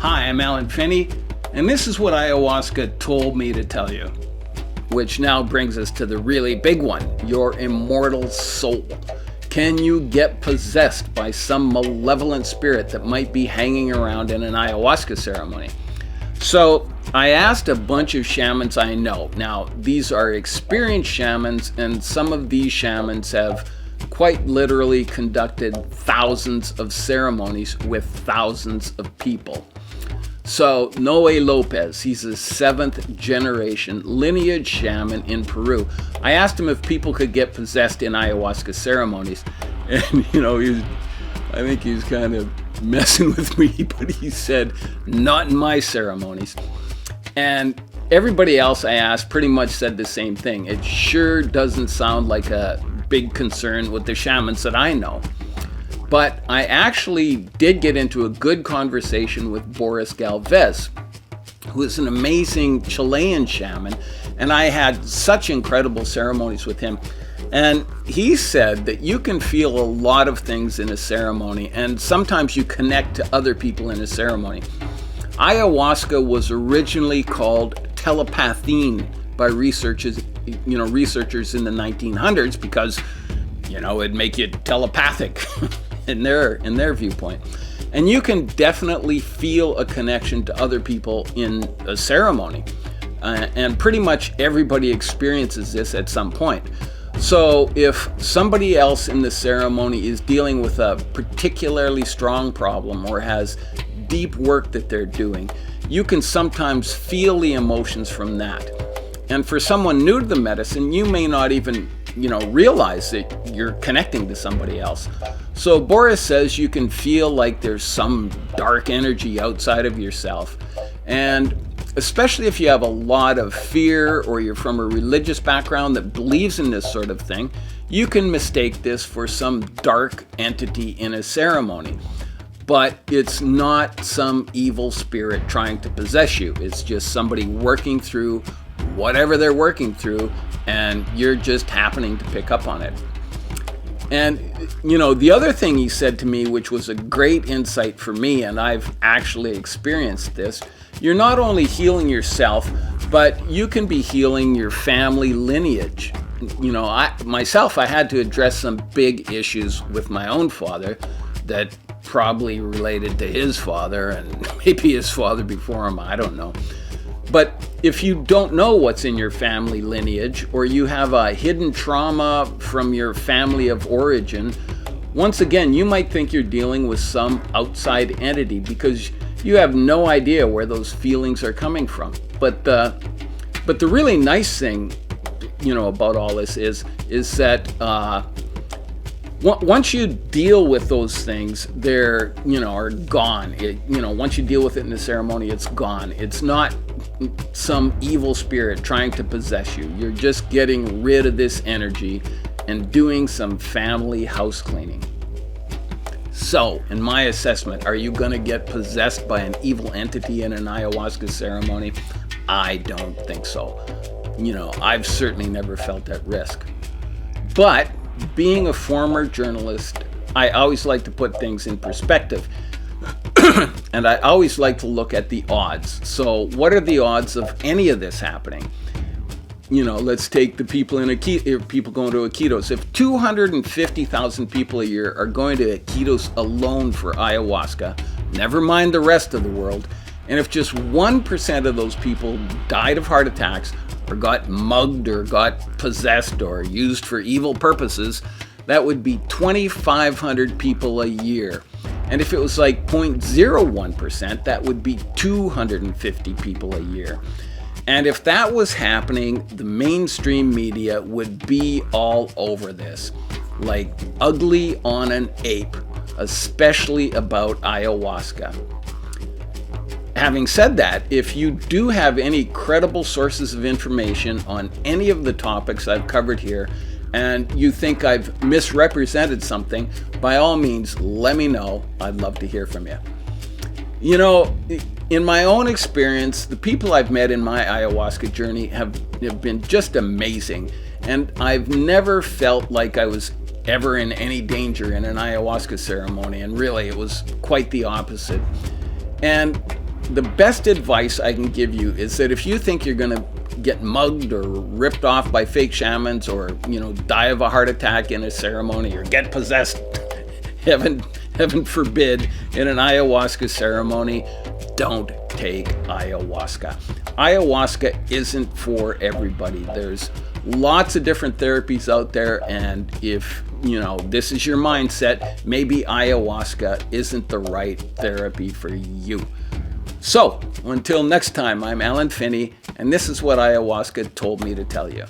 Hi, I'm Alan Finney, and this is what Ayahuasca told me to tell you. Which now brings us to the really big one, your immortal soul. Can you get possessed by some malevolent spirit that might be hanging around in an ayahuasca ceremony? So I asked a bunch of shamans I know. Now, these are experienced shamans, and some of these shamans have quite literally conducted thousands of ceremonies with thousands of people. So Noe Lopez, he's a 7th generation lineage shaman in Peru. I asked him if people could get possessed in ayahuasca ceremonies, and I think he's kind of messing with me, but he said, not in my ceremonies. And everybody else I asked pretty much said the same thing. It sure doesn't sound like a big concern with the shamans that I know. But I actually did get into a good conversation with Boris Galvez, who is an amazing Chilean shaman, and I had such incredible ceremonies with him. And he said that you can feel a lot of things in a ceremony, and sometimes you connect to other people in a ceremony. Ayahuasca was originally called telepathine by researchers in the 1900s because, it'd make you telepathic. in their viewpoint. And you can definitely feel a connection to other people in a ceremony. And pretty much everybody experiences this at some point. So if somebody else in the ceremony is dealing with a particularly strong problem or has deep work that they're doing, you can sometimes feel the emotions from that. And for someone new to the medicine, you may not even realize that you're connecting to somebody else. So Boris says you can feel like there's some dark energy outside of yourself. And especially if you have a lot of fear or you're from a religious background that believes in this sort of thing, you can mistake this for some dark entity in a ceremony. But it's not some evil spirit trying to possess you. It's just somebody working through whatever they're working through, and you're just happening to pick up on it. And, the other thing he said to me, which was a great insight for me, and I've actually experienced this, you're not only healing yourself, but you can be healing your family lineage. I had to address some big issues with my own father that probably related to his father and maybe his father before him, I don't know. But if you don't know what's in your family lineage, or you have a hidden trauma from your family of origin, once again, you might think you're dealing with some outside entity because you have no idea where those feelings are coming from. But the really nice thing, about all this is that once you deal with those things, they're, are gone. Once you deal with it in the ceremony, it's gone. It's not some evil spirit trying to possess you. You're just getting rid of this energy and doing some family house cleaning. So, in my assessment, are you going to get possessed by an evil entity in an ayahuasca ceremony? I don't think so. I've certainly never felt at risk. But being a former journalist, I always like to put things in perspective. And I always like to look at the odds. So what are the odds of any of this happening? Let's take the people people going to Iquitos. If 250,000 people a year are going to Iquitos alone for ayahuasca, never mind the rest of the world, and if just 1% of those people died of heart attacks or got mugged or got possessed or used for evil purposes, that would be 2,500 people a year. And if it was like 0.01%, that would be 250 people a year. And if that was happening, the mainstream media would be all over this, like ugly on an ape, especially about ayahuasca. Having said that, if you do have any credible sources of information on any of the topics I've covered here, and you think I've misrepresented something, by all means, let me know. I'd love to hear from you. In my own experience, the people I've met in my ayahuasca journey have been just amazing. And I've never felt like I was ever in any danger in an ayahuasca ceremony. And really, it was quite the opposite. And the best advice I can give you is that if you think you're going to get mugged or ripped off by fake shamans, or die of a heart attack in a ceremony, or get possessed, heaven forbid, in an ayahuasca ceremony, don't take ayahuasca. Ayahuasca isn't for everybody. There's lots of different therapies out there, and if this is your mindset, maybe ayahuasca isn't the right therapy for you. So, until next time, I'm Alan Finney, and this is what ayahuasca told me to tell you.